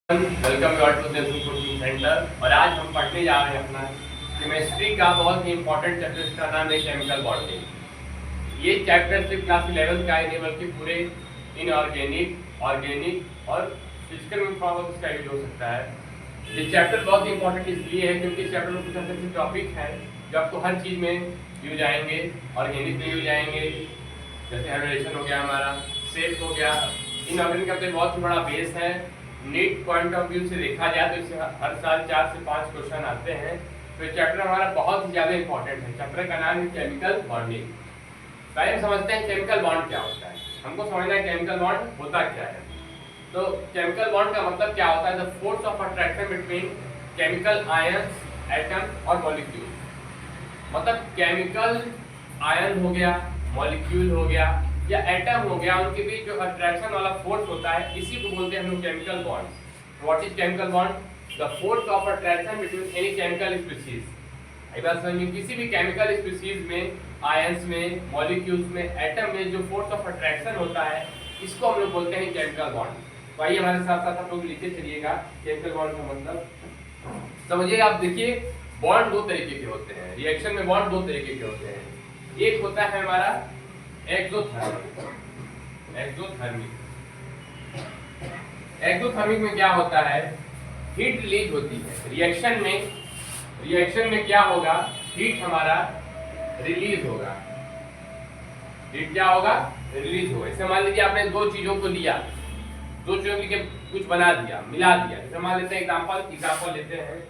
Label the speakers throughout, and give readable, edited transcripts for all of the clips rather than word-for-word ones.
Speaker 1: Welcome you all to Devsun coaching centre. और आज हम पढ़ने जा रहे हैं अपना केमिस्ट्री का बहुत ही इंपॉर्टेंट चैप्टर, जिसका नाम है केमिकल बॉन्डिंग। ये चैप्टर सिर्फ क्लास 11 का ही नहीं बल्कि पूरे इनऑर्गेनिक, ऑर्गेनिक और फिजिकल में इसका यूज हो सकता है। ये चैप्टर बहुत ही इंपॉर्टेंट इसलिए है क्योंकि इस चैप्टर में कुछ ऐसे टॉपिक हैं जो आपको हर चीज़ में यूज आएंगे। ऑर्गेनिक में यूज आएंगे, जैसे हाइड्रेशन हो गया, हमारा सेफ हो गया। इनऑर्गेनिक का तो बहुत ही बड़ा बेस है। नीट पॉइंट ऑफ व्यू से देखा जाए तो इससे हर साल 4 से 5 क्वेश्चन आते हैं। तो ये चैप्टर हमारा बहुत ही ज़्यादा इंपॉर्टेंट है। चैप्टर का नाम है केमिकल बॉन्डिंग। पहले हम समझते हैं केमिकल बॉन्ड क्या होता है। हमको समझना है केमिकल बॉन्ड होता क्या है। तो केमिकल बॉन्ड का मतलब क्या होता है? The force of attraction between chemical ions, atom और मॉलिक्यूल। मतलब केमिकल आयन हो गया, मॉलिक्यूल हो गया या एटम हो गया, उनके बीच जो अट्रैक्शन वाला फोर्स होता है, इसी को बोलते हैं हम लोग chemical bond. What is chemical bond? The force of attraction between any chemical species. एक बात समझिए, किसी भी केमिकल स्पीशीज में, आयंस में, मॉलिक्यूल्स में, एटम में जो फोर्स ऑफ अट्रैक्शन होता है, इसको हम लोग बोलते हैं केमिकल बॉन्ड। तो आइए हमारे साथ साथ आप लोग लिखते चलिएगा केमिकल बॉन्ड का मतलब। समझिए, आप देखिए, बॉन्ड दो तरीके के होते हैं। रिएक्शन में बॉन्ड दो तरीके के होते हैं। एक होता है हमारा एक्सोथर्मिक। एक्सोथर्मिक में क्या होता है? हीट रिलीज होती है रिएक्शन में क्या होगा? हीट हमारा रिलीज होगा। हीट क्या होगा? रिलीज होगा। जैसे मान लीजिए आपने दो चीजों को लिया, दो चीजों के कुछ बना दिया, मिला दिया। जैसे मान लेते हैं एग्जांपल लेते हैं,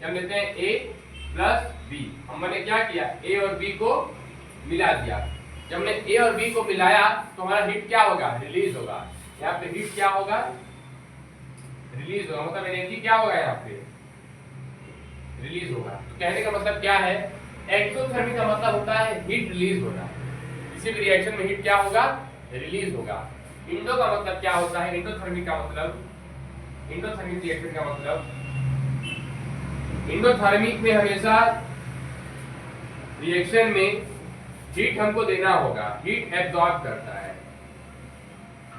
Speaker 1: हम लेते हैं A प्लस B। हमने क्या किया? A और B को मिला दिया। जब हमने A और B को मिलाया तो हमारा हीट क्या होगा? रिलीज होगा। यहाँ पे हीट क्या होगा? रिलीज होगा। मतलब एनर्जी क्या होगा? यहाँ पे रिलीज होगा। तो कहने का मतलब क्या है? एक्सोथर्मिक का मतलब होता है हीट रिलीज होना। किसी भी रिएक्शन में हीट क्या होगा? रिलीज होगा। इंडो का मतलब क्या होता है? इंडोथर्मिक का मतलब, इंडोथर्मिक रिएक्शन का मतलब, इंडोथर्मिक में हमेशा रिएक्शन में हीट हमको देना होगा। हीट एब्जॉर्ब करता है।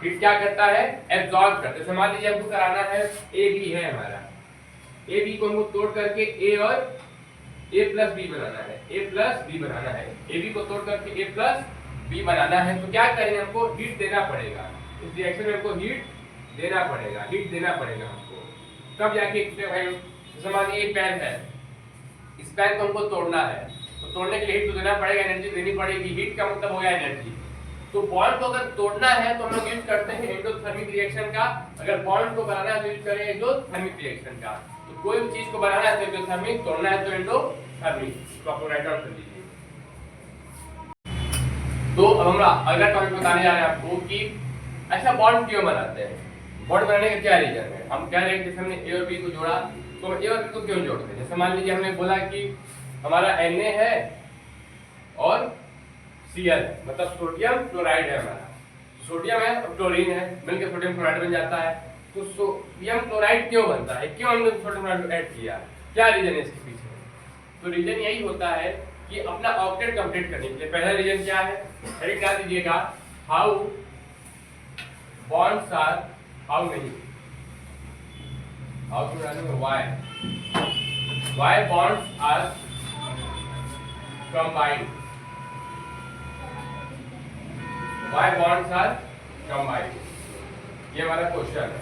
Speaker 1: हीट क्या करता है? एब्जॉर्ब करता है। जैसे मान लीजिए हमको कराना है ए बी है हमारा, ए बी को हमको तोड़ करके ए और ए प्लस बी बनाना है, ए प्लस बी बनाना है। ए बी को तोड़ करके ए प्लस बी बनाना है। तो क्या करेंगे? हमको हीट देना पड़ेगा। इस रिएक्शन में हमको हीट देना पड़ेगा, हीट देना पड़ेगा हमको। तब जाके जैसे मान लीजिए पेन है, इस पेन को हमको तोड़ना है, तो तोड़ने के लिए हीट तो देना पड़ेगा, एनर्जी देनी पड़ेगी। हीट का मतलब हो गया एनर्जी। तो बॉन्ड को अगर तोड़ना है तो हम लोग यूज करते हैं एंडोथर्मिक रिएक्शन का। अगर बॉन्ड को बनाना है तो यूज करें एंडोथर्मिक रिएक्शन का। तो कोई भी चीज को बनाना है तो एंडोथर्मिक, तोड़ना है तो एंडोथर्मिक। तो आप राइट आउट कर लीजिए। तो अब हम अगला टॉपिक बताने जा रहे हैं आपको कि अच्छा बॉन्ड क्यों बनाते हैं। बॉन्ड बनाने का क्या रीजन है? हम कह रहे हैं कि हमने ए और बी को जोड़ा, तो ए और बी को क्यों जोड़ते हैं? जैसे मान लीजिए हमने बोला कि हमारा Na है और Cl, मतलब सोडियम क्लोराइड है हमारा। सोडियम है और क्लोरीन है, मिलकर सोडियम क्लोराइड बन जाता है। तो सोडियम क्लोराइड क्यों बनता है? क्यों हमने सोडियम क्लोराइड ऐड किया? क्या रीजन है इसके पीछे? तो रीजन यही होता है कि अपना ऑक्टेट कंप्लीट करने के लिए। पहला रीजन क्या है? हेडिंग डाल दीजिएगा, हाउ बॉन्ड्स आर, हाउ नहीं, हाउ टू डालेंगे why bonds are combined, why bonds are combined, ये हमारा क्वेश्चन है।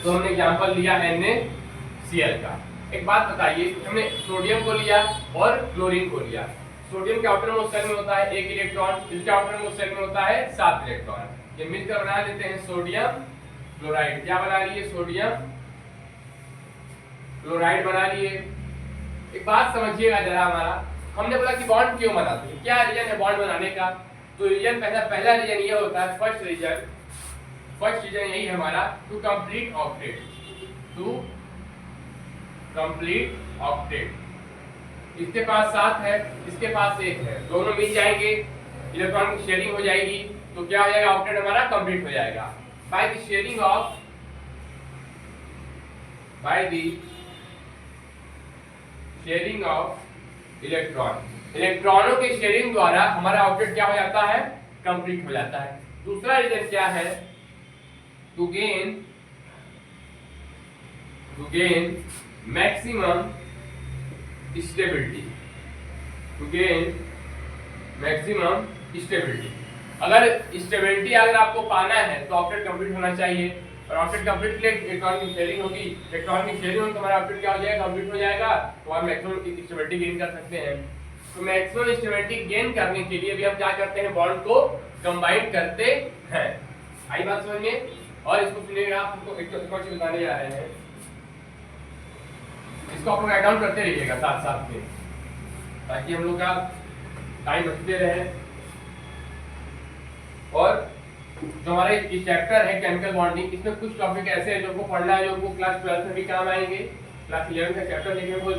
Speaker 1: तो हमने एग्जांपल लिया NaCl का। एक बात बताइए, हमने सोडियम को लिया और क्लोरीन को लिया। सोडियम के आउटर मोस्ट शेल में होता है 1 इलेक्ट्रॉन, इसके आउटर मोस्ट शेल में होता है 7 इलेक्ट्रॉन। ये मिलकर बना लेते हैं सोडियम क्लोराइड। क्या बना लिए? सोडियम क्लोराइड बना लिए। एक बात समझिएगा जरा, हमारा हमने बोला कि बॉन्ड क्यों बनाते हैं, क्या रीजन है बॉन्ड बनाने का? तो रीजन पहला रीजन ये होता है, फर्स्ट रीजन यही है हमारा, to complete octet. To complete octet. इसके पास 7 है, इसके पास 1 है, दोनों मिल जाएंगे, इलेक्ट्रॉन की शेयरिंग हो जाएगी, तो क्या हो जाएगा? ऑक्टेट हमारा कंप्लीट हो जाएगा। बाय द शेयरिंग ऑफ इलेक्ट्रॉनों के शेयरिंग द्वारा हमारा ऑक्टेट क्या हो जाता है? कंप्लीट हो जाता है। दूसरा रीजन क्या है? To gain to gain maximum stability, to gain maximum stability. अगर स्टेबिलिटी अगर आपको पाना है तो ऑक्टेट कंप्लीट होना चाहिए, और ऑक्टेट कंप्लीट के लिए इलेक्ट्रॉन की शेयरिंग होगी, इलेक्ट्रॉन की शेयरिंग होगी तो हमारा ऑक्टेट क्या हो जाएगा, कंप्लीट हो जाएगा, तो आप मैक्सिमम स्टेबिलिटी गेन कर सकते हैं। तो मैक्सिमम स्टेबिलिटी गेन करने के लिए भी हम क्या करते हैं, बॉन्ड को कंबाइन करते हैं। आई बात समझ में? और इसको सुनिएगा, आपको एक चीज बताने जा रहे हैं, इसको आप लोग राइट डाउन करते रहिएगा साथ साथ में, ताकि हम लोग का टाइम बचते रहे। और जो हमारा ये चैप्टर है केमिकल बॉन्डिंग, इसमें कुछ टॉपिक ऐसे हैं जो आपको पढ़ना है, जो आपको क्लास 12 में भी काम आएंगे। क्लास 11 का चैप्टर लेके हम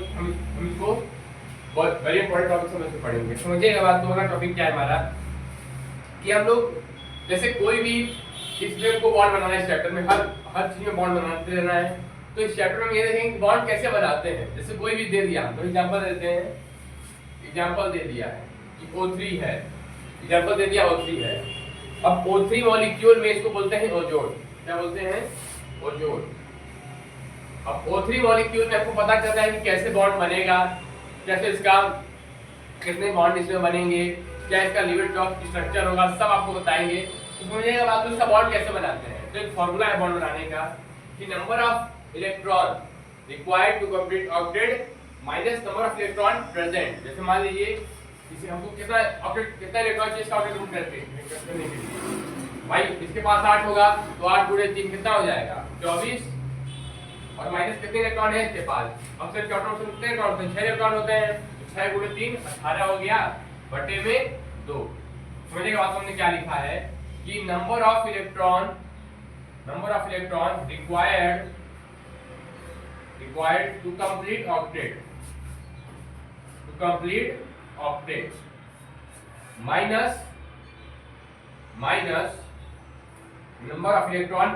Speaker 1: इसको बहुत वेरी इंपॉर्टेंट टॉपिक समझ के पढ़ेंगे। समझिएगा बात। तो टॉपिक क्या है हमारा, कि हम लोग जैसे कोई भी इसमें को बॉन्ड बनाना है, इस चैप्टर में हर चीज में बॉन्ड बनाते रहना है। तो इस चैप्टर में ये देखेंगे कि बॉन्ड कैसे बनाते हैं। जैसे कोई भी दे दिया, तो एग्जांपल देते हैं, एग्जांपल दे दिया है कि O3 है, एग्जांपल दे दिया O3 है। अब O3 मॉलिक्यूल में इसको बोलते हैं ओजोन। क्या बोलते हैं? ओजोन। अब O3 मॉलिक्यूल में आपको पता चलता है कि कैसे बॉन्ड बनेगा, कैसे इसका कितने बॉन्ड इसमें बनेंगे, क्या इसका लिमिट ऑफ स्ट्रक्चर होगा, सब आपको बताएंगे। तो समझिएगा बात, तो इसका बॉन्ड कैसे बनाते हैं। तो एक फार्मूला है बॉन्ड बनाने का, कि number of electron required to complete octet minus number of electron present. जैसे मान लीजिए इसे हमको कितना इलेक्ट्रॉन चाहिए इसका ऑक्टेट करने के लिए, भाई इसके पास 8 होगा, तो 8 गुणे 3 कितना हो जाएगा, 24, और माइनस कितने इलेक्ट्रॉन है इसके पास, ऑक्सीजन के एटॉम से कितने इलेक्ट्रॉन होते हैं, 6 इलेक्ट्रॉन होते हैं, 6 गुणे 3 18 हो गया, बटे में 2। समझिएगा बात, हमने क्या लिखा है कि number of electron required to complete octet minus number of electron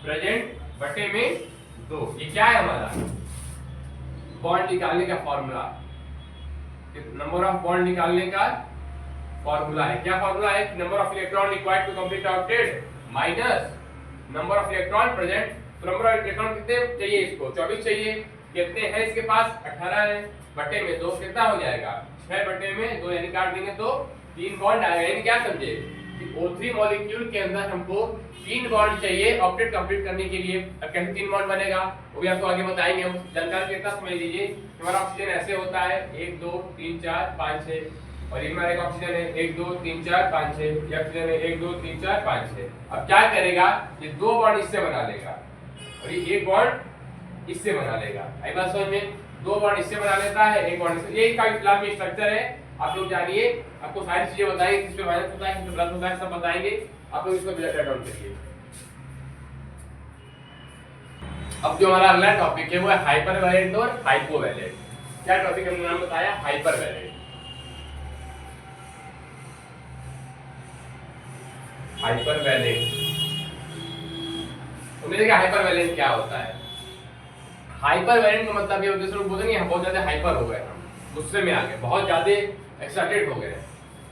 Speaker 1: present बटे में 2। ये क्या है हमारा बॉन्ड निकालने का फॉर्मूला, नंबर ऑफ बॉन्ड निकालने का फॉर्मूला है। क्या फॉर्मूला है? Number of electron required to complete octet minus number of electron present. तो नंबर ऑफ इलेक्ट्रॉन कितने चाहिए, इसको 24 चाहिए, कितने हैं इसके पास, 18 है, बटे में 2 कितना हो जाएगा, 6 बटे में 2, यानी काट देंगे तो 3 बॉन्ड आएगा। यानी क्या समझे कि O3 मॉलिक्यूल के अंदर हमको 3 बॉन्ड चाहिए ऑक्टेट कंप्लीट करने के लिए। अब कैसे 3 बॉन्ड बनेगा वो भी आपको आगे बताएंगे हम। जानकारी कितना समझ लीजिए, हमारा ऑक्सीजन ऐसे होता है 1 2 3 4 5 6, और ये हमारा एक ऑक्सीजन है 1 2 3 4 5 6, ये ऑक्सीजन है 1 2 3 4 5 6। अब क्या करेगा, ये 2 बॉन्ड इससे बना लेगा और ये 1 बॉन्ड इससे बना लेगा। आई बात समझ में? 2 बॉन्ड इससे बना लेता है, 1 बॉन्ड इससे। यही का फिलहाल में स्ट्रक्चर है, आप लोग जानिए। आपको सारी चीजें बताएंगे, किस पे माइनस होता है, किस पे प्लस होता है, सब बताएंगे। आप लोग इसको राइट डाउन करिए। अब जो हमारा अगला टॉपिक है वो है हाइपरवैलेंट और हाइपोवैलेंट। क्या टॉपिक हमने नाम बताया, हाइपरवैलेंट। हाइपरवैलेंट तो मेरे क्या हाइपरवैलेंट क्या होता है? हाइपरवैलेंट का मतलब ये होता है, लोग बोलते हैं हम बहुत ज्यादा हाइपर हो गए, हम गुस्से में आ गए, बहुत ज्यादा एक्साइटेड हो गए।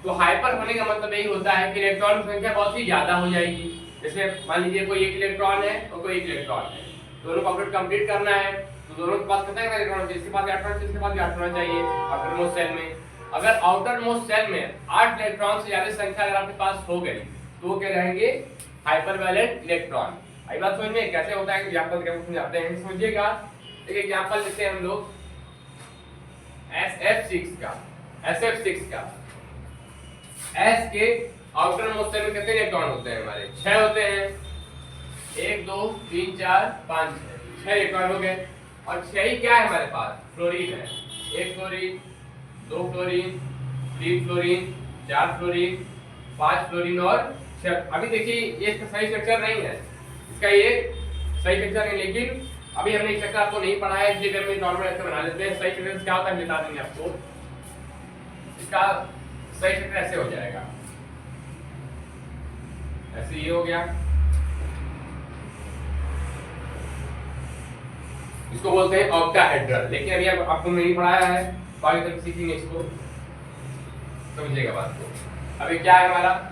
Speaker 1: तो हाइपर होने का मतलब यही होता है कि इलेक्ट्रॉन की संख्या बहुत ही ज्यादा हो जाएगी। जैसे मान लीजिए कोई 1 इलेक्ट्रॉन है और कोई 1 इलेक्ट्रॉन है, दोनों को ऑक्टेट कंप्लीट करना है, तो दोनों के पास कितना इलेक्ट्रॉन चाहिए, इसके पास 8 इसके पास 8 होना चाहिए आउटर मोस्ट सेल में। अगर आउटर मोस्ट सेल में 8 इलेक्ट्रॉन से ज्यादा संख्या अगर आपके पास हो गई तो वो क्या रहेंगे, हाइपरवैलेंट इलेक्ट्रॉन। आई बात समझ में? कैसे होता है एग्जांपल के रूप में समझाते हैं, समझिएगा। एक एग्जांपल लेते हैं हम लोग SF6 का। S के आउटर मोस्ट सेल में कितने इलेक्ट्रॉन होते हैं हमारे, 6 होते हैं, 1 2 3 4 5 6 इलेक्ट्रॉन हो गए। और 6 ही क्या है हमारे पास, फ्लोरीन है, 1 fluorine 2 fluorine 3 fluorine 4 fluorine 5 fluorine और 6। अभी देखिए ये इसका सही स्ट्रक्चर नहीं है, इसका ये सही स्ट्रक्चर नहीं, लेकिन अभी हमने स्ट्रक्चर आपको नहीं पढ़ा है, इसलिए हम नॉर्मल ऐसे बना लेते हैं। सही स्ट्रक्चर क्या होता है बता देंगे आपको। इसका सही स्ट्रक्चर ऐसे हो जाएगा, ऐसे ये हो गया, इसको बोलते हैं ऑक्टाहेड्रल। लेकिन अभी आपको नहीं पढ़ाया है, तो आगे तक सीखेंगे इसको, समझिएगा बात को। अभी क्या है हमारा,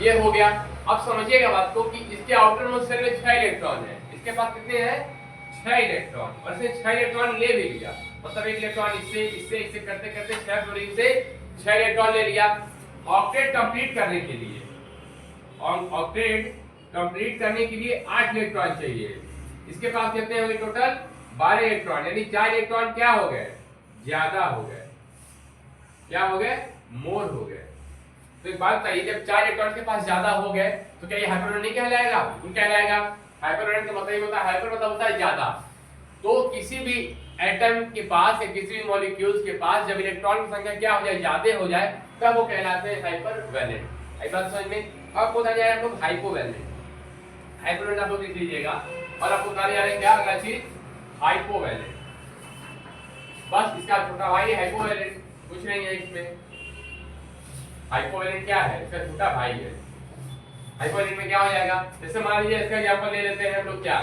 Speaker 1: ये हो गया अब समझिएगा बात को कि इसके आउटर मोस्ट शेल में 6 इलेक्ट्रॉन है, इसके पास कितने हैं 6 इलेक्ट्रॉन, और इसने 6 इलेक्ट्रॉन ले भी लिया, मतलब एक इलेक्ट्रॉन इससे इससे इससे करते करते 6 फ्लोरीन से 6 इलेक्ट्रॉन ले लिया। ऑक्टेट कंप्लीट करने के लिए, ऑक्टेट कंप्लीट करने के लिए 8 इलेक्ट्रॉन चाहिए। इसके पास कितने होंगे टोटल 12 इलेक्ट्रॉन, यानी 4 इलेक्ट्रॉन क्या हो गए ज्यादा हो गए, क्या हो गए मोर हो गए। तो एक बात बताइए, जब 4 इलेक्ट्रॉन के पास ज्यादा हो गए तो क्या ये हाइपरवैलेंट नहीं कहलाएगा? बिल्कुल कहलाएगा। हाइपरवैलेंट का मतलब होता है, हाइपर मतलब होता है ज्यादा। तो किसी भी एटम के पास या किसी भी मॉलिक्यूल्स के पास जब इलेक्ट्रॉन की संख्या क्या हो जाए ज्यादा हो जाए तब वो कहलाते हैं हाइपरवैलेंट। एक बात समझ में? अब बताया जाए हम लोग हाइपोवैलेंट। हाइपरवैलेंट आप लोग लिख लीजिएगा, और आपको बताने जा रहे हैं क्या अगला चीज हाइपोवैलेंट। बस इसका छोटा भाई है हाइपोवैलेंट, कुछ नहीं है इसमें। हाइपोवैलेंट क्या है? इसका छोटा भाई है। हाइपोवैलेंट में क्या हो जाएगा, जैसे मान लीजिए इसका एग्जांपल ले लेते हैं हम लोग, क्या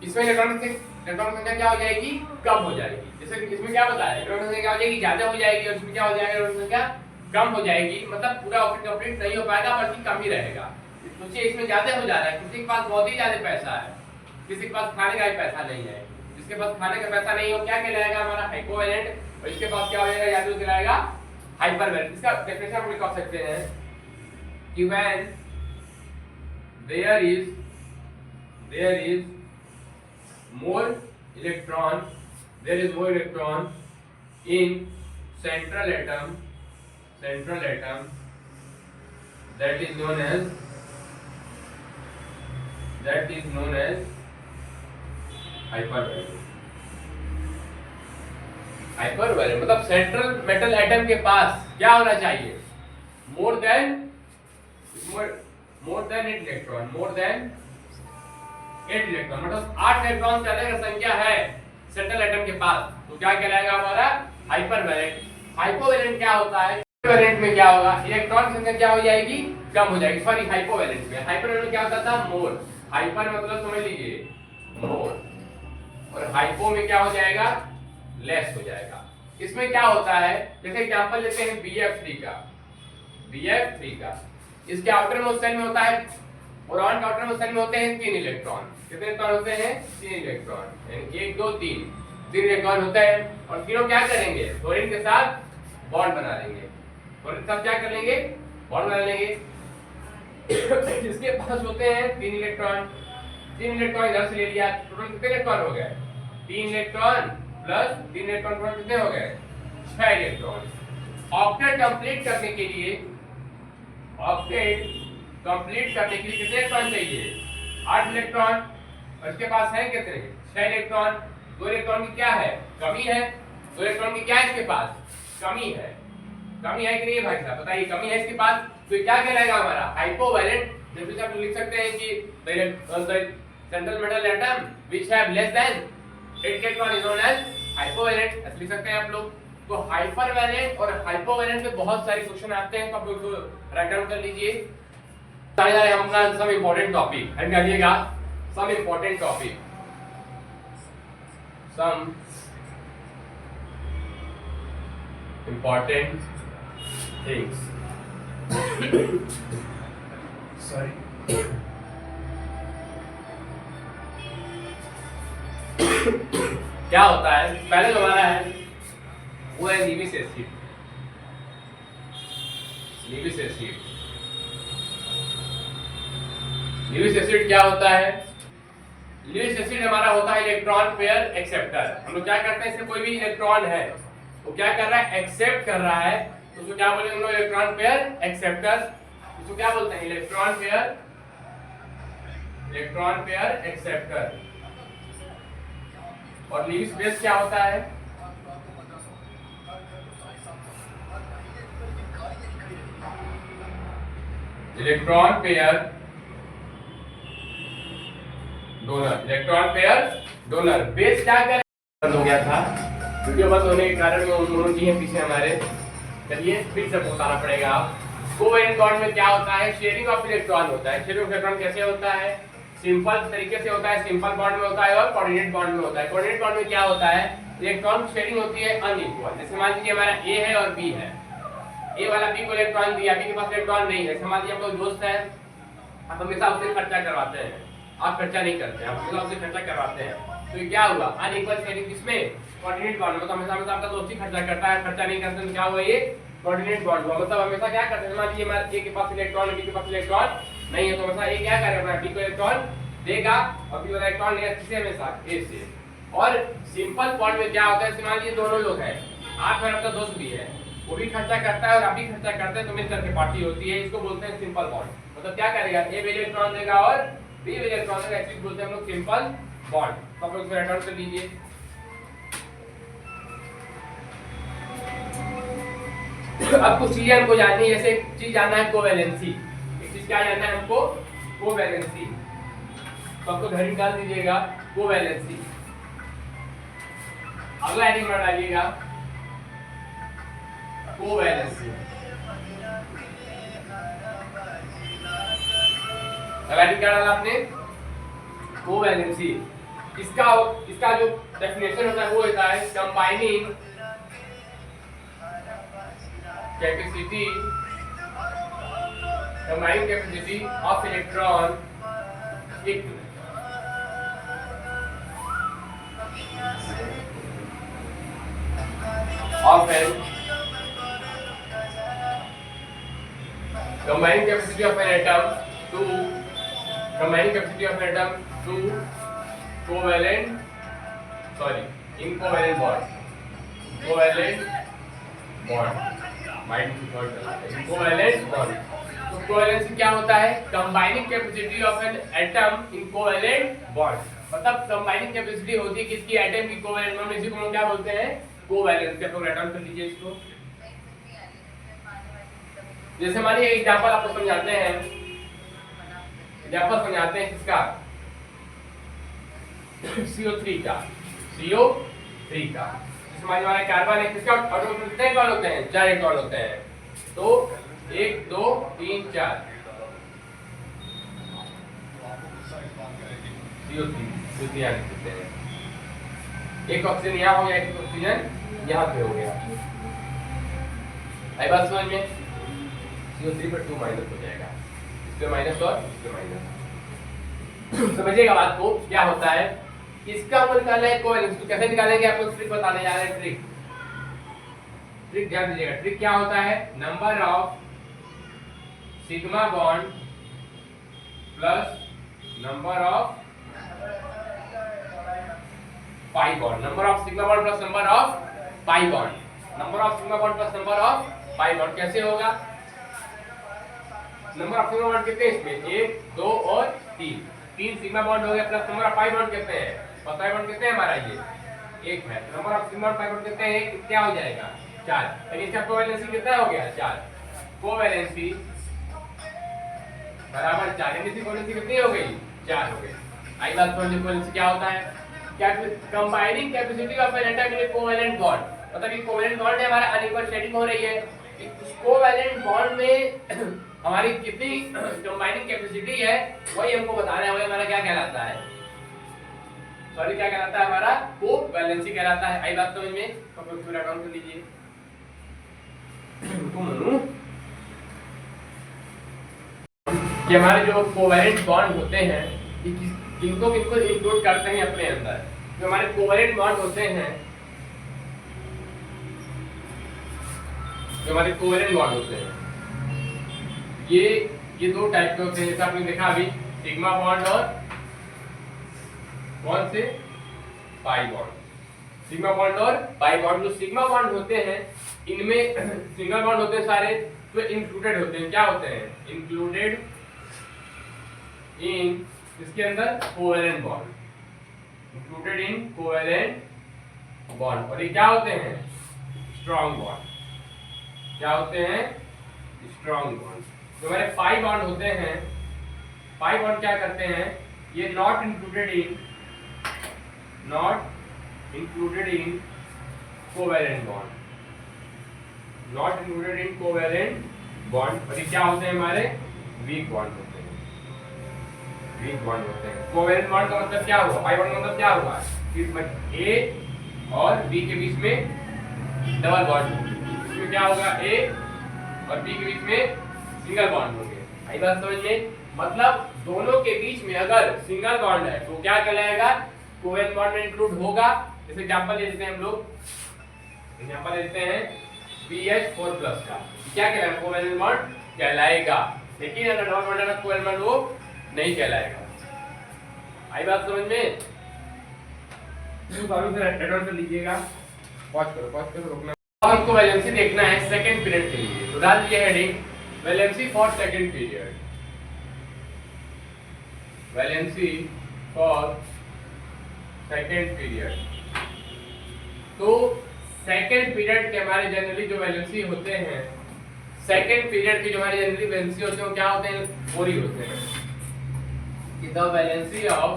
Speaker 1: इसमें इलेक्ट्रॉन की संख्या क्या हो जाएगी कम हो जाएगी। जैसे इसमें क्या बताया इलेक्ट्रॉन की संख्या क्या हो जाएगी ज्यादा हो जाएगी, और इसमें क्या हो जाएगा इलेक्ट्रॉन की संख्या कम हो जाएगी, मतलब पूरा ऑक्टेट कंप्लीट नहीं हो पाएगा बल्कि कम ही रहेगा। सोचिए इसमें ज्यादा हो जा रहा है, किसी के पास बहुत ही ज्यादा पैसा है, किसी के पास खाने का भी पैसा नहीं है, जिसके पास खाने का पैसा नहीं हो क्या कहलाएगा हमारा हाइपोवैलेंट, और इसके पास क्या हो जाएगा या तो कहलाएगा हाइपरवैलेंट। इसका डेफिनेशन हम लिख सकते हैं कि when there is more electron in central atom that is known as हाइपरवैलेंट मतलब सेंट्रल मेटल एटम के पास क्या होना चाहिए मोर देन 8 इलेक्ट्रॉन, मतलब 8 इलेक्ट्रॉन से अधिक संख्या है सेंट्रल एटम के पास, तो क्या कहलाएगा हमारा हाइपरवैलेंट। हाइपोवैलेंट क्या होता है? हाइपरवैलेंट में क्या होगा इलेक्ट्रॉन की संख्या क्या हो जाएगी कम हो जाएगी। सॉरी हाइपोवैलेंट में, हाइपरवैलेंट में क्या होता था मोर, हाइपर मतलब समझ लीजिए मोर, और हाइपो में क्या हो जाएगा लेस हो जाएगा। इसमें क्या होता है, जैसे एग्जांपल लेते हैं BF3 का, इसके आउटर मोस्ट शेल में होता है बोरॉन के आउटर मोस्ट शेल में होते हैं 3 इलेक्ट्रॉन। कितने इलेक्ट्रॉन होते हैं 3 इलेक्ट्रॉन, यानी 1 2 3 इलेक्ट्रॉन होते हैं, और तीनों क्या करेंगे फ्लोरीन के साथ बॉन्ड बना लेंगे, फ्लोरीन के साथ क्या कर लेंगे बॉन्ड बना लेंगे। इसके पास होते हैं 3 इलेक्ट्रॉन इधर से ले लिया, टोटल कितने इलेक्ट्रॉन हो गए 3 इलेक्ट्रॉन प्लस 3 इलेक्ट्रॉन टोटल कितने हो गए 6 इलेक्ट्रॉन। ऑक्टेट कंप्लीट करने के लिए कितने इलेक्ट्रॉन चाहिए 8 इलेक्ट्रॉन, और इसके पास है कितने 6 इलेक्ट्रॉन। 2 इलेक्ट्रॉन की क्या है कमी है, 2 इलेक्ट्रॉन की क्या है इसके पास कमी है कि नहीं भाई साहब बताइए, कमी है इसके पास, तो क्या कहलाएगा हमारा हाइपोवैलेंट। जैसे आप लिख सकते हैं कि central metal atom which have less than 8 electron is known as hypovalent, ऐसे लिख सकते हैं आप लोग। तो हाइपरवैलेंट और हाइपोवैलेंट में बहुत सारे क्वेश्चन आते हैं, तो आप लोग राइट डाउन कर लीजिए। हम अपना सम इंपॉर्टेंट टॉपिक एंड करिएगा, some important topic, some important things. Sorry क्या होता है, पहले जो हमारा है वो है लीविस एसिड। लीविस एसिड क्या होता है? लीविस एसिड हमारा होता है इलेक्ट्रॉन पेयर एक्सेप्टर। हम लोग क्या करते हैं, इसमें कोई भी इलेक्ट्रॉन है वो क्या कर रहा है एक्सेप्ट कर रहा है, तो उसको क्या बोलेंगे हम लोग इलेक्ट्रॉन पेयर एक्सेप्टर। इसको क्या बोलते हैं इलेक्ट्रॉन पेयर एक्सेप्टर। और लीविस बेस क्या होता है? Electron pair donor. बेस क्या कर बंद हो गया था, वीडियो बंद होने के कारण उन्होंने जी है पीछे हमारे। चलिए फिर से बताना पड़ेगा। कोवैलेंट बॉन्ड में क्या होता है शेयरिंग ऑफ इलेक्ट्रॉन होता है। शेयरिंग ऑफ इलेक्ट्रॉन कैसे होता है? सिंपल तरीके से होता है, सिंपल बॉन्ड में होता है और कोऑर्डिनेट बॉन्ड में होता है। कोऑर्डिनेट बॉन्ड में क्या होता है इलेक्ट्रॉन शेयरिंग होती है अनइक्वल। जैसे मान लीजिए हमारा A है और B है, ए वाला बी को इलेक्ट्रॉन दिया, बी के पास इलेक्ट्रॉन नहीं है, मान लीजिए आपका दोस्त है, आप हमेशा उससे खर्चा करवाते हैं, आप खर्चा नहीं करते, आप हमेशा उससे खर्चा करवाते हैं, तो ये क्या हुआ अनइक्वल शेयरिंग किसमें, कोऑर्डिनेट बॉन्ड में। तो हमेशा हमेशा आपका दोस्त ही खर्चा करता है, खर्चा नहीं करते तो क्या हुआ ये कोऑर्डिनेट बॉन्ड हुआ। मतलब हमेशा क्या करते हैं, मान लीजिए हमारे ए के पास इलेक्ट्रॉन, बी के पास इलेक्ट्रॉन नहीं है, तो हमेशा ए क्या करेगा, बी को इलेक्ट्रॉन देगा और बी वाला इलेक्ट्रॉन लेगा किससे, हमेशा ए से। और सिंपल बॉन्ड में क्या होता है, मान लीजिए दोनों लोग हैं, आप और आपका दोस्त भी है, वो भी खर्चा करता है और आप भी खर्चा करते हैं, तो मिलकर के पार्टी होती है, इसको बोलते हैं सिंपल बॉन्ड। मतलब क्या करेगा, ए भी इलेक्ट्रॉन देगा और बी भी इलेक्ट्रॉन देगा, इसको बोलते हैं हम लोग सिंपल बॉन्ड। तो आप लोग इसको रिटर्न कर लीजिए। अब कुछ चीजें हमको जाननी है, जैसे एक चीज जानना है कोवैलेंसी, एक चीज क्या जानना है हमको, कोवैलेंसी। तो आपको घर निकाल दीजिएगा कोवैलेंसी। अगला हेडिंग में डालिएगा कोवैलेंसी। हेडिंग क्या डाला आपने, कोवैलेंसी। इसका जो डेफिनेशन होता है वो होता है combining capacity of electron of an combining capacity of an atom to incovalent bond, incovalent bond। तो कोवैलेंसी क्या होता है, combining capacity of an atom in covalent bond. मतलब कंबाइनिंग कैपेसिटी होती है किसकी, एटम की कोवैलेंट बॉन्ड, इसी को हम क्या बोलते हैं, कोवैलेंसी। आप लोग रिटर्न कर लीजिए इसको। जैसे मानिए एग्जांपल आपको समझाते हैं, किसका, CO3 का, इसमें हमारा कार्बन है, किसका ऑटोमेटिक कितने इलेक्ट्रॉन होते हैं, 4 इलेक्ट्रॉन होते हैं। तो 1 2 3 4 CO3 यहाँ लिखते हैं, एक ऑक्सीजन यहाँ हो गया, एक ऑक्सीजन यहाँ पे हो गया। आई बात समझ में, CO3 पर 2 माइनस हो जाएगा, इसमें माइनस और इसमें माइनस। समझिएगा बात को, क्या होता है, इसका वो निकालना है कोवैलेंसी। तो कैसे निकालेंगे, आपको ट्रिक बताने जा रहे हैं। ट्रिक ध्यान दीजिएगा। ट्रिक क्या होता है, number of sigma bond plus number of pi bond, number of sigma bond plus number of pi bond, number of sigma bond plus number of pi bond. कैसे होगा, नंबर ऑफ सिग्मा बॉन्ड कितने इसमें, 1 2 और 3 sigma bond हो गया, plus number of pi bond कितने हैं, और पाई बॉन्ड कितने हैं हमारा, ये 1 है। नंबर ऑफ सिग्मा और पाई बॉन्ड कितने हैं, क्या हो जाएगा, 4। यानी इसका कोवैलेंसी कितना हो गया, 4। कोवैलेंसी बराबर 4, यानी इसकी कोवैलेंसी कितनी हो गई, 4 हो गई। आई बात समझो, कोवैलेंसी क्या होता है, क्या combining capacity of an atom in covalent bond. मतलब ये कोवैलेंट बॉन्ड है हमारा, अनइक्वल शेडिंग हो रही है, इस कोवैलेंट बॉन्ड में हमारी कितनी कंबाइनिंग कैपेसिटी है वही हमको बताना है, वही हमारा क्या कहलाता है, सॉरी क्या कहलाता है, हमारा कोवैलेंसी कहलाता है। आई बात समझ में, तो पूरा काउंट कर लीजिए। कि हमारे जो कोवैलेंट बॉन्ड होते हैं किनको किनको इंक्लूड करते हैं अपने अंदर, जो हमारे कोवैलेंट बॉन्ड होते हैं, ये 2 टाइप के होते हैं। जैसे आपने देखा अभी सिग्मा बॉन्ड और कौन से, पाई बॉन्ड। सिग्मा बॉन्ड और पाई बॉन्ड, जो सिग्मा बॉन्ड होते हैं इनमें सिंगल बॉन्ड होते हैं सारे, तो इंक्लूडेड होते हैं, क्या होते हैं, इंक्लूडेड इन इसके अंदर covalent bond, included in covalent bond. और ये क्या होते हैं, स्ट्रॉन्ग बॉन्ड। क्या होते हैं, स्ट्रॉन्ग बॉन्ड। जो हमारे पाई बॉन्ड होते हैं, पाई बॉन्ड क्या करते हैं, ये not included in covalent bond, not included in covalent bond. और ये क्या होते हैं, हमारे वीक बॉन्ड होते हैं, कोवैलेंट बॉन्ड का मतलब क्या हुआ, पाई बॉन्ड का मतलब क्या हुआ, इसमें A और B के बीच में डबल बॉन्ड, इसमें क्या होगा, A और पी के बीच में सिंगल बॉन्ड होंगे। आई बात समझ में? मतलब दोनों के बीच में अगर सिंगल बॉन्ड है तो क्या कहलाएगा? कोवेलेंट बॉन्ड में इंक्लूड होगा। जैसे एग्जांपल ले लेते हैं हम लोग, एग्जांपल लेते हैं BH4+ का, क्या कहलाएगा? कोवेलेंट बॉन्ड कहलाएगा। लेकिन अगर डबल बॉन्ड है कोवेलेंट बॉन्ड वो नहीं कहलाएगा। आई बात समझ में? तो एडवांस कर लीजिएगा, पॉज करो रोकना। और हमको वैलेंसी देखना है सेकंड पीरियड के लिए, तो डाल दिया heading valency for second period. Valency for second period. तो सेकंड पीरियड के हमारे जनरली जो वैलेंसी होते हैं, सेकंड पीरियड की जो हमारी जनरली वैलेंसी होते हैं वो क्या होते हैं? 4 ही होते हैं। कि the valency of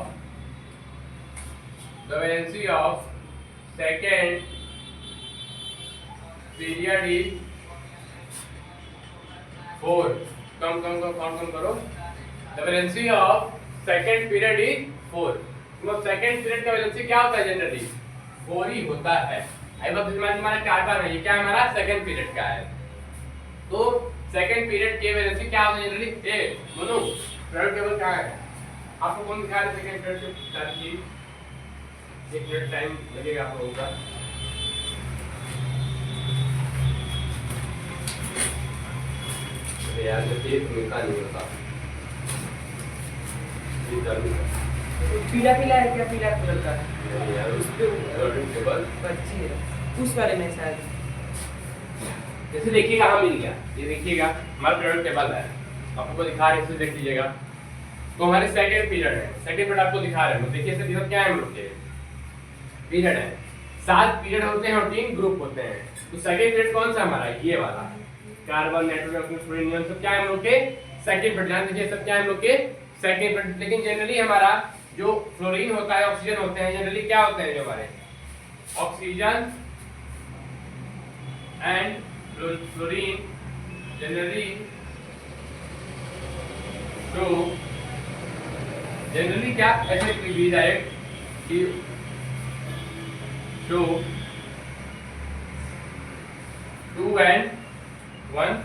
Speaker 1: second period is 4। कम करो। The valency of second period is 4। मतलब सेकंड पीरियड का वैलेंसी क्या होता है? जनरली 4 ही होता है। आई बात हमारा कार्बन है, ये क्या हमारा सेकंड पीरियड का है। तो सेकंड पीरियड के वैलेंसी क्या होता है जनरली? ए मनु पीरियड टेबल क्या है? आपको कौन दिखा रहा है सेकंड पीरियड के साथ? 1 मिनट टाइम लगेगा आप लोगों का। यार ये तो मिलता नहीं होता। ये चालू
Speaker 2: पीला है क्या? पीला कलर का
Speaker 1: है यार, उस पे पीरियड टेबल
Speaker 2: अच्छी है उस वाले में शायद।
Speaker 1: जैसे देखिएगा, हाँ मिल गया। ये देखिएगा हमारा पीरियड टेबल है, आपको दिखा रहे हैं, इसे देख लीजिएगा। तो हमारे सेकंड पीरियड है, सेकंड पीरियड आपको दिखा रहे हैं। देखिए इसका क्या है? हम लोग के पीरियड है, 7 पीरियड होते हैं और 3 ग्रुप होते हैं। तो सेकंड पीरियड कौन सा हमारा? ये वाला कार्बन, नाइट्रोजन, फ्लोरीन, सब क्या है हम लोग के सेकंड पीरियड। ध्यान दीजिए, सब क्या है हम लोग के सेकंड पीरियड। लेकिन जनरली हमारा जो फ्लोरीन होता है, ऑक्सीजन होते हैं, जनरली क्या होते हैं? जो हमारे ऑक्सीजन एंड फ्लोरीन जनरली क्या ऐसे भी डायरेक्ट कि जो 2 and 1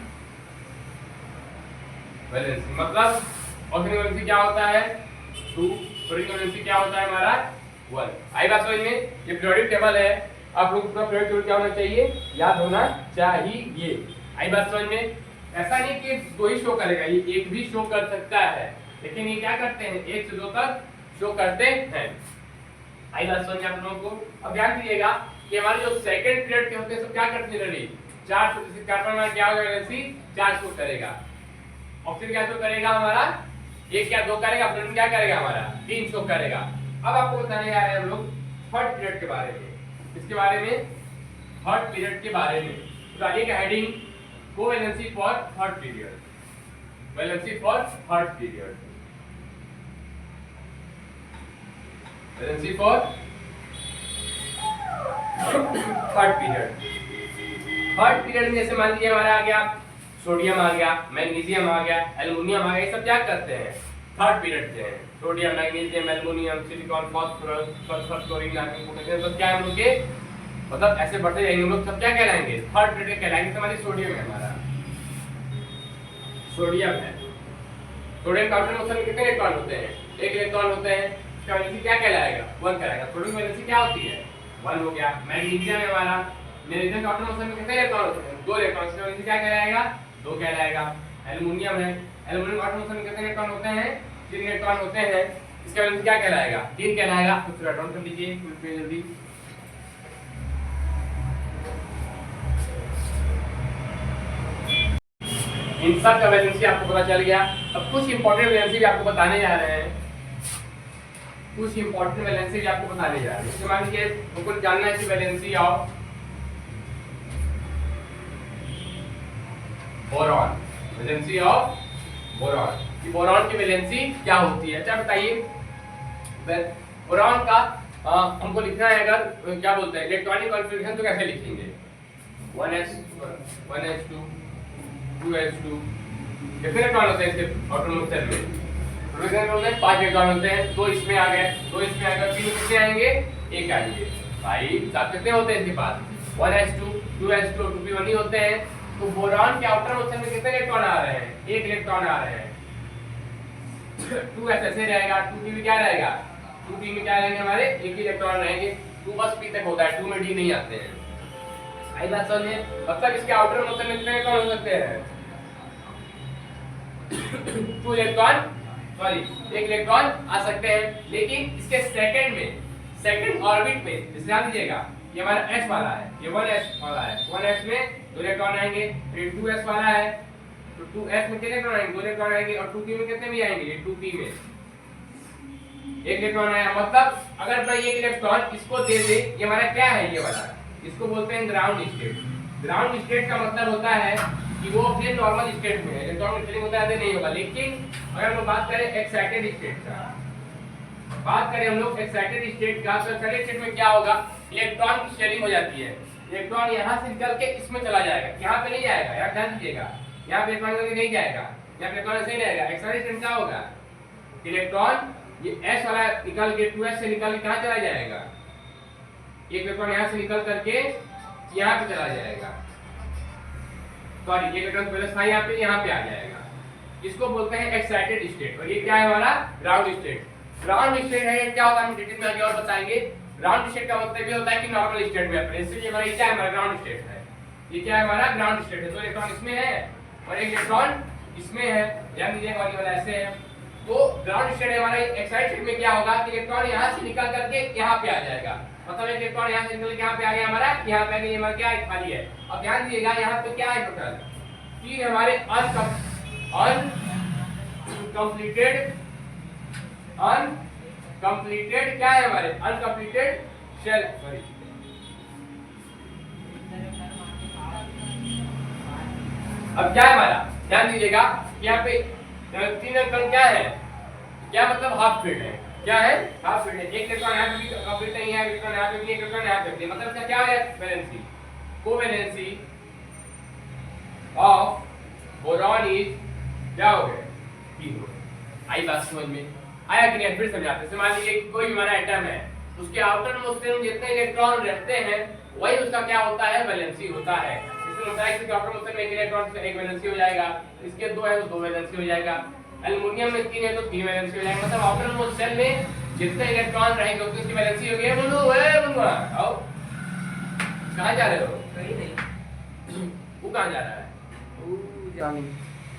Speaker 1: वैलेंसी। मतलब ऑक्सीजन वैलेंसी क्या होता है? 2। फ्लोरीन वैलेंसी क्या होता है हमारा? 1। आई बात समझ में? ये पीरियोडिक टेबल है, आप लोग का पीरियोडिक टेबल क्या होना चाहिए? याद होना चाहिए। आई बात समझ में? ऐसा नहीं कि 2 ही शो करेगा, ये 1 भी शो कर सकता है, लेकिन ये क्या करते हैं? 1 से 2 तक शो करते हैं। आई बात समझ में आप लोगों को? अब ध्यान दीजिएगा कि हमारे जो सेकंड पीरियड के होते हैं सब क्या करते हैं? Generally 4 show. जैसे कार्बन में क्या होगा? वैलेंसी 4 शो करेगा। ऑक्सीजन क्या शो करेगा हमारा? 1 क्या 2 करेगा। फ्लोरीन क्या करेगा हमारा? 3 शो करेगा। अब आपको बताने जा रहे हैं हम लोग थर्ड पीरियड के बारे में। इसके बारे में, थर्ड पीरियड के बारे में। तो आगे का heading covalency for third period. Valency for third period. Valency for third period. Third period में जैसे मान लीजिए हमारा आ गया सोडियम, आ गया मैग्नीशियम, आ गया एल्युमिनियम, आ गया। ये सब क्या करते हैं? थर्ड पीरियड के हैं। Sodium, magnesium, aluminium, silicon, phosphorus, sulphur, chlorine, argon, potassium, सब क्या है हम लोग के? मतलब ऐसे बढ़ते जाएंगे हम लोग, सब क्या कहलाएंगे? थर्ड पीरियड कहलाएंगे। हमारी सोडियम है, हमारा सोडियम है। सोडियम का आटोमिक नंबर में कितने इलेक्ट्रॉन होते हैं? 1 इलेक्ट्रॉन होते हैं। इसका वैलेंसी क्या कहलाएगा? 1 कहलाएगा। सोडियम की वैलेंसी क्या होती है? 1 हो गया। मैग्नीशियम है हमारा, मैग्नीशियम का आटोमिक नंबर में कितने इलेक्ट्रॉन होते हैं? 2 इलेक्ट्रॉन। इसका वैलेंसी क्या कहलाएगा? 2 कहलाएगा। एल्युमिनियम है, एल्युमिनियम का आटोमिक नंबर में कितने इलेक्ट्रॉन होते हैं? 3 इलेक्ट्रॉन होते हैं। इसका वैलेंसी क्या कहलाएगा? 3 कहलाएगा। तो फिर राइट कर लीजिए जल्दी। इन सब का वैलेंसी आपको पता चल गया। अब कुछ इंपॉर्टेंट वैलेंसी भी आपको बताने जा रहे हैं, कुछ इंपॉर्टेंट वैलेंसी भी आपको बताने जा रहे हैं। मान लीजिए हमको जानना है कि valency of boron, valency of boron, कि बोरॉन की वैलेंसी क्या होती है। अच्छा बताइए, बोरॉन का हमको लिखना है, अगर क्या बोलते हैं इलेक्ट्रॉनिक कॉन्फ़िगरेशन, तो कैसे लिखेंगे? 1s2 2s2। कितने इलेक्ट्रॉन होते हैं इसके ऑटोनॉमस सेल में? प्रोटॉन होते हैं 5 इलेक्ट्रॉन होते हैं। 2 इसमें आ गए, 2 इसमें आ गए, 3 कितने आएंगे? 1 आएंगे। भाई साथ कितने होते हैं इसके पास? 1s2 2s2 2p1 ही होते हैं। तो बोरॉन के आउटर मोशन में कितने इलेक्ट्रॉन आ रहे हैं? एक इलेक्ट्रॉन आ रहे हैं। 2s ऐसे रहेगा, 2p में क्या रहेगा? 2p में क्या रहेंगे हमारे? एक ही इलेक्ट्रॉन रहेंगे। 2 बस p तक होता है, 2 में d नहीं आते हैं। आई बात समझिए? मतलब इसके आउटर मोशन में कितने इलेक्ट्रॉन हो सकते हैं? 2 इलेक्ट्रॉन, सॉरी एक इलेक्ट्रॉन आ सकते हैं। लेकिन इसके सेकंड ऑर्बिट में ध्यान दीजिएगा, ये हमारा s वाला है, ये 1s वाला है। 1s में 2 इलेक्ट्रॉन आएंगे, फिर 2s वाला है तो 2s में कितने इलेक्ट्रॉन आएंगे? 2 इलेक्ट्रॉन आएंगे। और 2p में कितने भी आएंगे? ये 2p में एक इलेक्ट्रॉन आया। मतलब अगर मैं ये इलेक्ट्रॉन इसको दे दे, ये हमारा क्या है? ये वाला, इसको बोलते हैं ग्राउंड स्टेट। ग्राउंड स्टेट का मतलब होता है कि वो अपने नॉर्मल स्टेट में है, इलेक्ट्रॉन फीलिंग होता है नहीं होगा। लेकिन अगर हम लोग बात करें एक्साइटेड स्टेट का, बात करें हम लोग एक्साइटेड स्टेट का, तो एक्साइटेड स्टेट में क्या होगा? इलेक्ट्रॉन की शेयरिंग हो जाती है। इलेक्ट्रॉन यहाँ से निकल के इसमें चला जाएगा, यहाँ पे नहीं जाएगा। यार ध्यान दीजिएगा, यहाँ पे इलेक्ट्रॉन नहीं जाएगा, यहाँ पे इलेक्ट्रॉन ऐसे ही रहेगा। एक्साइटेड स्टेट क्या होगा? इलेक्ट्रॉन ये s वाला निकल के 2s से निकल के कहाँ चला जाएगा? एक इलेक्ट्रॉन यहाँ से निकल करके यहाँ पे चला जाएगा। सॉरी, ये इलेक्ट्रॉन पहले था यहाँ पे आ जाएगा। इसको बोलते हैं एक्साइटेड स्टेट। और ये क्या है हमारा? Ground state. ग्राउंड स्टेट है क्या होता है हम डिटेल में आगे और बताएंगे। ग्राउंड स्टेट का मतलब ये होता है कि नॉर्मल स्टेट में है, इसलिए हमारा ये क्या है? हमारा ग्राउंड स्टेट है। ये क्या है? हमारा ग्राउंड स्टेट है। तो इलेक्ट्रॉन इसमें है और एक इलेक्ट्रॉन इसमें है, ध्यान दीजिएगा। वाला ऐसे है। तो ग्राउंड स्टेट हमारा एक्साइटेड स्टेट में क्या होगा कि इलेक्ट्रॉन यहाँ से निकल करके यहाँ पे आ जाएगा। मतलब एक इलेक्ट्रॉन यहाँ से निकल के यहाँ पे आ गया हमारा, यहाँ पे आ गया, हमारा क्या है? खाली है। अब ध्यान दीजिएगा, यहाँ पे क्या है? टोटल 3 हमारे अनकंप्लीटेड क्या है हमारे? अनकंप्लीटेड शेल। सॉरी, अब क्या है हमारा? ध्यान दीजिएगा, यहाँ पे 3 इलेक्ट्रॉन क्या है? क्या मतलब हाफ फील्ड है। क्या है? हाफ फील्ड है। एक इलेक्ट्रॉन यहाँ पे कंप्लीट नहीं है, इलेक्ट्रॉन यहाँ पे भी, एक इलेक्ट्रॉन यहाँ पे भी। मतलब इसका क्या है? Valency, covalency of boron is क्या हो गया? 3 हो गया। आई बात समझ में आया कि नहीं? फिर समझाते हैं। मान लीजिए कोई भी हमारा एटम है, उसके आउटर मोस्ट में जितने इलेक्ट्रॉन रहते हैं वही उसका क्या होता है? वैलेंसी होता है। इसमें होता है कि आउटर मोस्ट में एक इलेक्ट्रॉन से एक वैलेंसी हो जाएगा, इसके 2 है तो 2 वैलेंसी हो जाएगा, एल्युमिनियम में 3 है तो 3 वैलेंसी हो जाएगा। मतलब आउटर मोस्ट शेल में जितने इलेक्ट्रॉन रहेंगे उसकी वैलेंसी होगी। बोलो ओए बंगा, आओ कहां जा रहे हो?
Speaker 2: कहीं नहीं।
Speaker 1: वो कहां जा रहा है?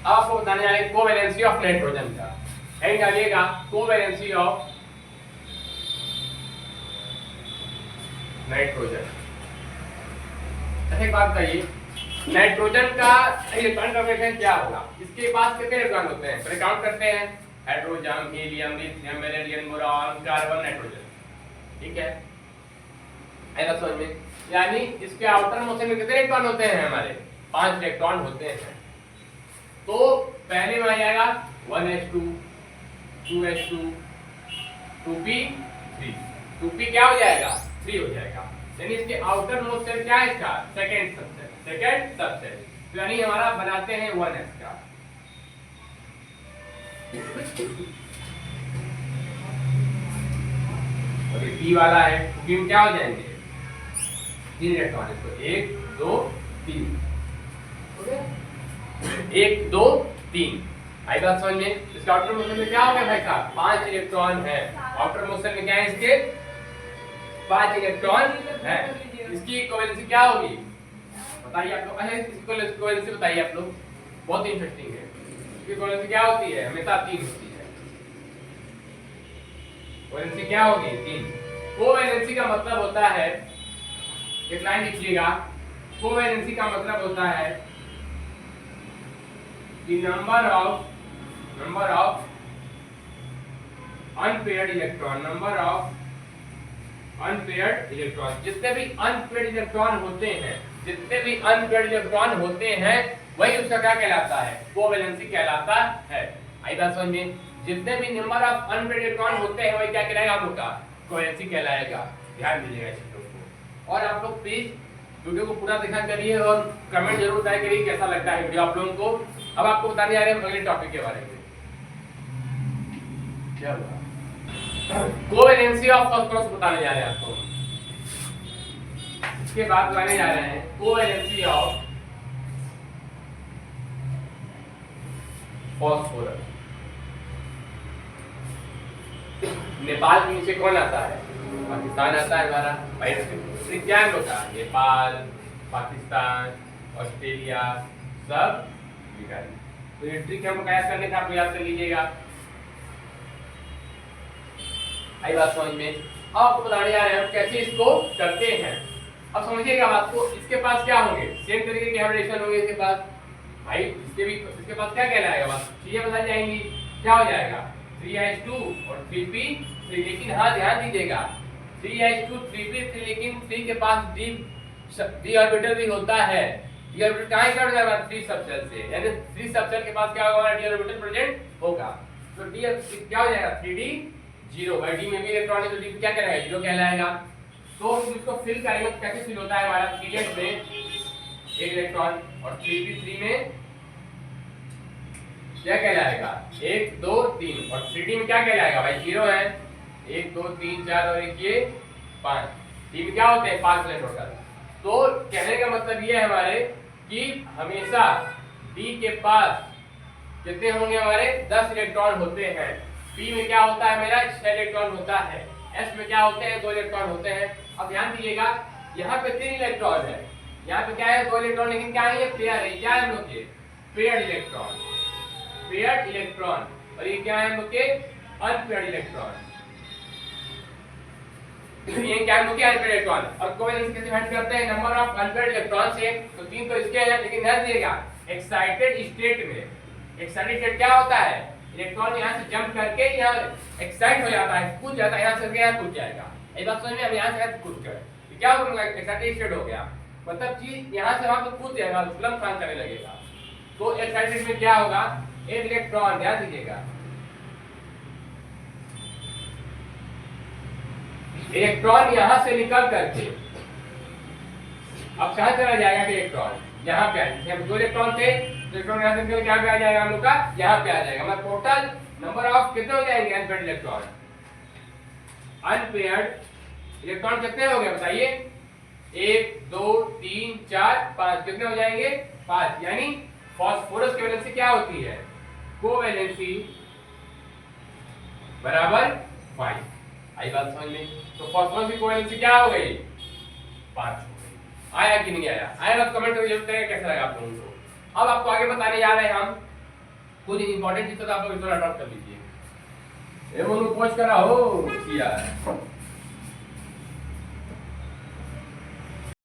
Speaker 1: आपको बताने जा रहे हैं कोवैलेंसी ऑफ नाइट्रोजन का। हेड डालिएगा कोवैलेंसी ऑफ नाइट्रोजन। एक बात बताइए, नाइट्रोजन का इलेक्ट्रॉन कॉन्फ़िगरेशन क्या होगा? इसके पास कितने इलेक्ट्रॉन होते हैं? पहले काउंट करते हैं। Hydrogen, helium, lithium, beryllium, boron, carbon, nitrogen. ठीक है, ऐसा समझ में। यानी इसके आउटर मोशन में कितने इलेक्ट्रॉन होते हैं हमारे? 5 इलेक्ट्रॉन होते हैं। तो पहले में आ जाएगा 1s2 2s2 2p3। 2p क्या हो जाएगा? 3 हो जाएगा। यानी इसके आउटर मोस्ट शेल क्या है? इसका सेकंड सबसेट। तो यानी हमारा बनाते हैं 1s का। और ये p वाला है, p में क्या हो जाएंगे? 3 इलेक्ट्रॉन। इसको 1 2 3 ओके, 1 2 3। आई बात समझ में? इसके आउटर मोशन में क्या हो गया भाई साहब? 5 इलेक्ट्रॉन है। आउटर मोशन में क्या है इसके? 5 इलेक्ट्रॉन है। इसकी कोवैलेंसी क्या होगी बताइए आप लोग? अच्छा, इसकी कोवैलेंसी बताइए आप लोग, बहुत इंटरेस्टिंग है। इसकी कोवैलेंसी क्या होती है? हमेशा 3 होती है। कोवैलेंसी क्या होगी? 3। कोवैलेंसी का मतलब होता है, एक लाइन लिखिएगा, कोवैलेंसी का मतलब होता है कि number of unpaired electron, number of unpaired electron. जितने भी अनपेयर्ड इलेक्ट्रॉन होते हैं, जितने भी अनपेयर्ड इलेक्ट्रॉन होते हैं वही उसका क्या कहलाता है? कोवैलेंसी कहलाता है। आई बात समझ में? जितने भी नंबर ऑफ अनपेयर्ड इलेक्ट्रॉन होते हैं वही क्या कहलाएगा? हम लोग का कोवैलेंसी कहलाएगा। ध्यान दीजिएगा इस चीजों को। और आप लोग प्लीज वीडियो को पूरा देखा करिए और कमेंट जरूर बताया करिए कैसा लगता है वीडियो आप लोगों को। अब आपको बताने जा रहे हैं अगले टॉपिक के बारे में। क्या हुआ? कोवैलेंसी ऑफ फास्फोरस बताने जा रहे हैं आपको। इसके बाद बताने जा रहे हैं कोवैलेंसी ऑफ फॉस्फोरस। नेपाल के नीचे कौन आता है? पाकिस्तान आता है हमारा। भाई क्या होता है? नेपाल, पाकिस्तान, ऑस्ट्रेलिया सब बिगाड़ी। तो ये ट्रिक हमको याद करने का, आपको याद कर लीजिएगा। आई बात समझ में? अब आपको बताने जा रहे हैं हम कैसे इसको करते हैं। अब समझिएगा बात को। इसके पास क्या होंगे? सेम तरीके के हाइब्रिडेशन होंगे इसके पास। भाई इसके पास क्या कहलाएगा? बात चीजें बदल जाएंगी। क्या हो जाएगा? 3s2 और 3p3। लेकिन हाँ ध्यान दीजिएगा, 3s2 3p3, लेकिन 3 के पास d ऑर्बिटल भी होता है। d ऑर्बिटल कहाँ कट जाएगा? 3 सबसेल से, यानी 3 सबसेल के पास क्या होगा? d ऑर्बिटल प्रेजेंट होगा। तो d क्या हो जाएगा? 3d 0। भाई d में भी इलेक्ट्रॉन है तो d क्या कहलाएगा? 0 कहलाएगा। तो इसको फिल करेंगे तो कैसे फिल होता है? हमारा 3s में 1 इलेक्ट्रॉन और 3p3 में क्या कहलाएगा? 1 2 3। और 3d में क्या कहलाएगा? भाई 0 है। 1 2 3 4 और 1 ये 5। d में क्या होते हैं? 5 इलेक्ट्रॉन। तो कहने का मतलब ये है हमारे कि हमेशा d के पास कितने होंगे? हमारे 10 इलेक्ट्रॉन होते हैं। p में क्या होता है? मेरा 6 इलेक्ट्रॉन होता है। s में क्या होते हैं? 2 इलेक्ट्रॉन होते हैं। अब ध्यान दीजिएगा, यहाँ पे 3 इलेक्ट्रॉन है, यहाँ पे क्या है? 2 इलेक्ट्रॉन। लेकिन क्या है? ये पेयर है। क्या है हम लोग के? Paired electron, paired electron. और ये क्या है हम लोग के? Unpaired electron. ये क्या है हम लोग के? Unpaired electron. और कोवेलेंस कैसे फाइंड करते हैं? नंबर ऑफ अनपेयर्ड इलेक्ट्रॉन से। तो 3 तो इसके हैं, लेकिन ध्यान दीजिएगा एक्साइटेड स्टेट में, एक्साइटेड स्टेट क्या होता है? इलेक्ट्रॉन यहाँ से जंप करके यहाँ एक्साइट हो जाता है, कूद जाता है, यहाँ से यहाँ कूद जाएगा। ये बात समझ में? अब यहाँ से कूद कर क्या होगा? एक्साइटेड स्टेट हो गया, मतलब चीज यहाँ से वहां पे कूद जाएगा, तुरंत काम करने लगेगा। तो एक्साइटेड में क्या होगा? एक इलेक्ट्रॉन, ध्यान दीजिएगा, इलेक्ट्रॉन यहाँ से निकल करके अब कहाँ चला जाएगा? इलेक्ट्रॉन यहाँ पे आएगा। 2 इलेक्ट्रॉन थे, इलेक्ट्रॉन यहाँ से निकल क्या पे आ जाएगा? हम लोग का यहाँ पे आ जाएगा। मतलब टोटल नंबर ऑफ कितने हो जाएंगे? Unpaired electron. अनपेयर्ड इलेक्ट्रॉन कितने हो गए बताइए? 1 2 3 4 5। कितने हो जाएंगे? 5। यानी फास्फोरस की वैलेंसी क्या होती है? कोवैलेंसी बराबर 5। आई बात समझ में? तो फास्फोरस की कोवैलेंसी क्या हो गई? 5 हो गई। आया कि नहीं आया? आया ना? कमेंट करके जरूर करें कैसा लगा आप लोगों को। अब आपको आगे बताने जा रहे हैं हम कुछ इंपॉर्टेंट चीज़, तो आप लोग थोड़ा नोट कर लीजिए। ए मोनू पोस्ट करा हो किया